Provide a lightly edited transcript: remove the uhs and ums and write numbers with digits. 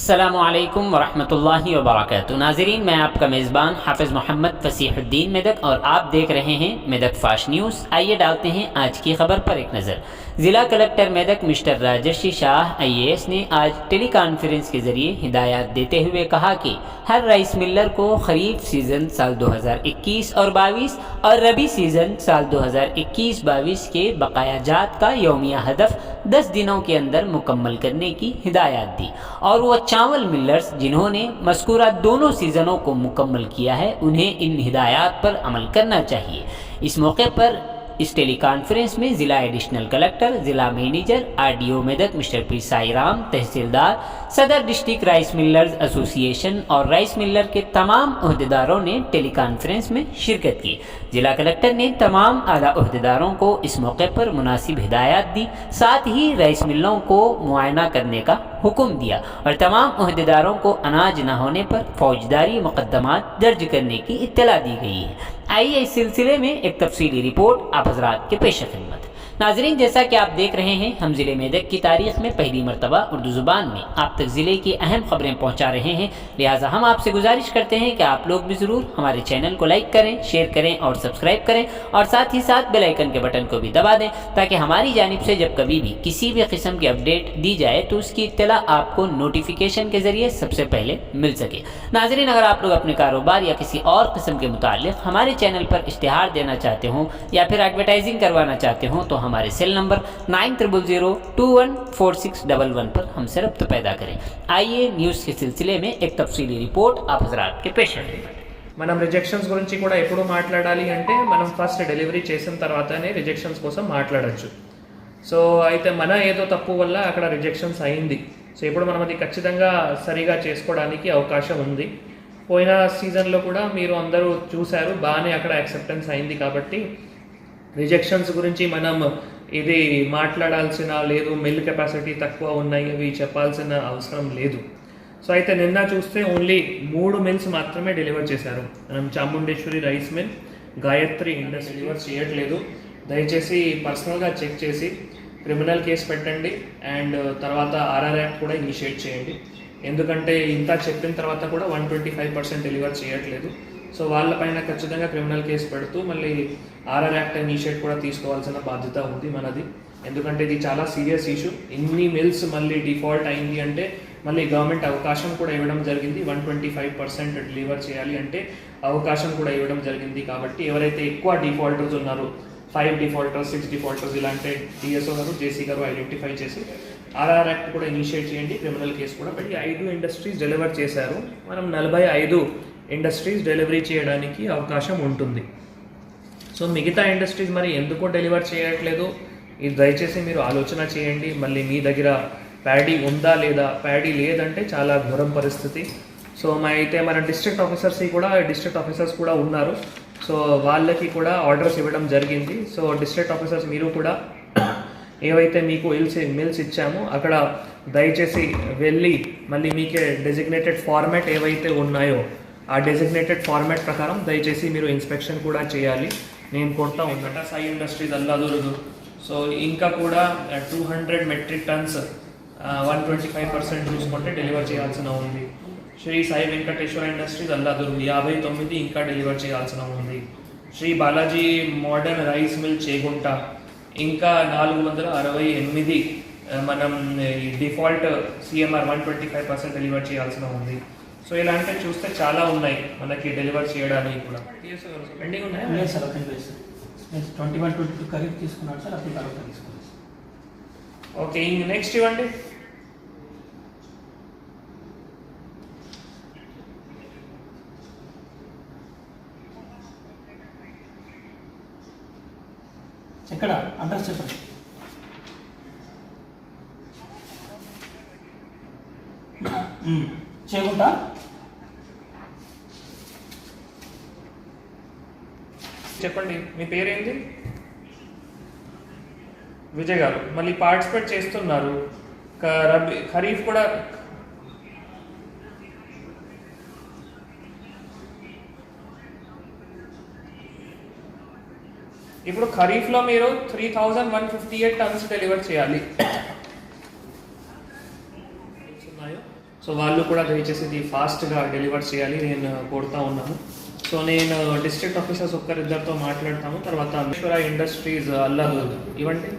अस्सलामुअलैकुम वरहमतुल्लाहि वबरकातुहू। नाज़रीन, मैं आपका मेज़बान हाफ़िज़ मोहम्मद फ़सीहुद्दीन मेदक और आप देख रहे हैं मेदक फाश न्यूज़। आइए डालते हैं आज की खबर पर एक नज़र। ज़िला कलेक्टर मेदक मिस्टर राजर्षि शाह IAS ने आज टेली कॉन्फ्रेंस के ज़रिए हिदायत देते हुए कहा कि हर राइस मिलर को खरीफ सीज़न साल 2021 और 22 और रबी सीज़न साल 2021-22 के बकाया जात का यौमिया हदफ 10 दिनों के अंदर मुकम्मल करने की हिदायत दी और वह चावल मिलर्स जिन्होंने मज़कूरा दोनों सीज़नों को मुकम्मल किया है उन्हें इन हिदायत पर अमल करना चाहिए। इस मौके पर इस टेली कॉन्फ्रेंस में ज़िला एडिशनल कलेक्टर, ज़िला manager, RDO Medak mister P Sairam, tehsildar, सदर डिस्ट्रिक्ट राइस मिलर्स एसोसिएशन और राइस मिलर के तमाम अहदेदारों ने टेली कॉन्फ्रेंस में शिरकत की। ज़िला कलेक्टर ने तमाम आला अहदेदारों को इस मौके पर मुनासिब हिदायत दी, साथ ही राइस मिलों को मुआयना करने का हुक्म दिया और तमाम अहदेदारों को अनाज न होने पर फौजदारी मुकदमात दर्ज करने की इत्तला दी गई है। आइए इस सिलसिले में एक तफसीली रिपोर्ट आप हज़रात के पेश खिदमत। नाज़रीन, जैसा कि आप देख रहे हैं, हम ज़िले मेदक की तारीख़ में पहली मरतबा उर्दू ज़ुबान में आप तक ज़िले की अहम ख़बरें पहुँचा रहे हैं। लिहाजा हम आपसे गुजारिश करते हैं कि आप लोग भी ज़रूर हमारे चैनल को लाइक करें, शेयर करें और सब्सक्राइब करें और साथ ही साथ बेल आइकन के बटन को भी दबा दें ताकि हमारी जानिब से जब कभी भी किसी भी किस्म की अपडेट दी जाए तो उसकी इत्तला आपको नोटिफिकेशन के ज़रिए सबसे पहले मिल सके। नाज़रीन, अगर आप लोग अपने कारोबार या किसी और किस्म के मुताल्लिक़ हमारे चैनल पर इश्तिहार देना चाहते हों या फिर एडवर्टाइजिंग करवाना चाहते हों तो हमारे सेल नंबर 9000214611 पर हमसे रब्त पैदा करें। आइए न्यूज़ के सिलसिले में एक तफसीली रिपोर्ट आप हज़रात के पेश करें। మనం రిజెక్షన్స్ గురించి కూడా ఎప్పుడు మాట్లాడాలి అంటే మనం ఫస్ట్ డెలివరీ చేసిన తర్వాతనే రిజెక్షన్స్ కోసం మాట్లాడొచ్చు. సో అయితే మన ఏదో తప్పు వల్ల అక్కడ రిజెక్షన్స్ అయింది. సో ఇప్పుడు మనం అది ఖచ్చితంగా సరిగా చేసుకోవడానికి అవకాశం ఉంది. పోయిన సీజన్లో కూడా మీరు అందరూ చూశారు, బాగానే అక్కడ యాక్సెప్టెన్స్ అయింది. కాబట్టి రిజెక్షన్స్ గురించి మనం ఇది మాట్లాడాల్సిన లేదు, మిల్ కెపాసిటీ తక్కువ ఉన్నాయి అవి చెప్పాల్సిన అవసరం లేదు. సో అయితే నిన్న చూస్తే ఓన్లీ 3 మిల్స్ మాత్రమే డెలివర్ చేశారు. మనం Chamundeshwari rice mill, Gayatri industry deliver చేయట్లేదు. దయచేసి పర్సనల్గా చెక్ చేసి క్రిమినల్ కేసు పెట్టండి అండ్ తర్వాత RR యాక్ట్ కూడా ఇనిషియేట్ చేయండి. ఎందుకంటే ఇంత చెప్పిన తర్వాత కూడా 125% డెలివర్ చేయట్లేదు. సో వాళ్ళపైన ఖచ్చితంగా క్రిమినల్ కేసు పెడుతూ మళ్ళీ RR యాక్ట్ ఇనిషియేట్ కూడా తీసుకోవాల్సిన బాధ్యత ఉంది మనది. ఎందుకంటే ఇది చాలా సీరియస్ ఇష్యూ. ఇన్ని మిల్స్ మళ్ళీ డిఫాల్ట్ అయింది అంటే మళ్ళీ గవర్నమెంట్ అవకాశం కూడా ఇవ్వడం జరిగింది. 125% డెలివర్ చేయాలి అంటే అవకాశం కూడా ఇవ్వడం జరిగింది. కాబట్టి ఎవరైతే ఎక్కువ డిఫాల్టర్స్ ఉన్నారో 5 డిఫాల్టర్స్, 6 డిఫాల్టర్స్ ఇలాంటి DSO గారు, JC గారు ఐడెంటిఫై చేసి RR యాక్ట్ కూడా ఇనిషియేట్ చేయండి, క్రిమినల్ కేసు కూడా పెట్టి 5 ఇండస్ట్రీస్ డెలివర్ చేశారు. మనం 45 ఇండస్ట్రీస్ డెలివరీ చేయడానికి అవకాశం ఉంటుంది. సో మిగతా ఇండస్ట్రీస్ మరి ఎందుకో డెలివర్ చేయట్లేదు, ఇది దయచేసి మీరు ఆలోచన చేయండి. మళ్ళీ మీ దగ్గర ప్యాడీ ఉందా లేదా, ప్యాడీ లేదంటే చాలా ఘోరం పరిస్థితి. సో అయితే మన డిస్ట్రిక్ట్ ఆఫీసర్స్ కూడా ఉన్నారు. సో వాళ్ళకి కూడా ఆర్డర్స్ ఇవ్వడం జరిగింది. సో డిస్ట్రిక్ట్ ఆఫీసర్స్ మీరు కూడా ఏవైతే మీకు మిల్స్ ఇచ్చామో అక్కడ దయచేసి వెళ్ళి మళ్ళీ మీకే డెసిగ్నేటెడ్ ఫార్మాట్ ఏవైతే ఉన్నాయో ఆ డెసిగ్నేటెడ్ ఫార్మాట్ ప్రకారం దయచేసి మీరు ఇన్స్పెక్షన్ కూడా చేయాలి. నేను కొడతా ఉన్నట సాయి ఇండస్ట్రీస్ అల్లాదుర్గు. సో ఇంకా కూడా 200 మెట్రిక్ టన్స్ 125% చూసుకుంటే డెలివర్ చేయాల్సిన ఉంది. శ్రీ సాయి వెంకటేశ్వర ఇండస్ట్రీస్ అల్లాదుర్గు 59 ఇంకా డెలివర్ చేయాల్సిన ఉంది. Shri Balaji modern rice mill Chegunta ఇంకా 468 మనం డిఫాల్ట్ CMR 125% డెలివర్ చేయాల్సిన ఉంది. సో ఇలాంటివి చూస్తే చాలా ఉన్నాయి మనకి డెలివర్ చేయడానికి కూడా. పెండింగ్ ఉన్నాయి సార్. 21-22 ఖరీఫ్ తీసుకున్నాడు సార్, అప్పుడు ఖరీఫ్ తీసుకున్నాడు. ఓకే, నెక్స్ట్ ఇవ్వండి. ఎక్కడ అడ్రస్ చెప్పండి. చేయకుండా చెప్పండి, మీ పేరేంటి? విజయ్ గారు. మళ్ళీ పార్టిసిపేట్ చేస్తున్నారు. ఖరీఫ్ కూడా ఇప్పుడు ఖరీఫ్లో మీరు 3158 టన్స్ డెలివర్ చేయాలి. సో వాళ్ళు కూడా దయచేసి ఇది ఫాస్ట్గా డెలివర్ చేయాలి నేను కోరుతా ఉన్నాను. సో నేను డిస్ట్రిక్ట్ ఆఫీసర్స్ ఒక్కరిద్దరితో మాట్లాడతాము. తర్వాత ఈశ్వర ఇండస్ట్రీస్ అల్లా ఇవ్వండి.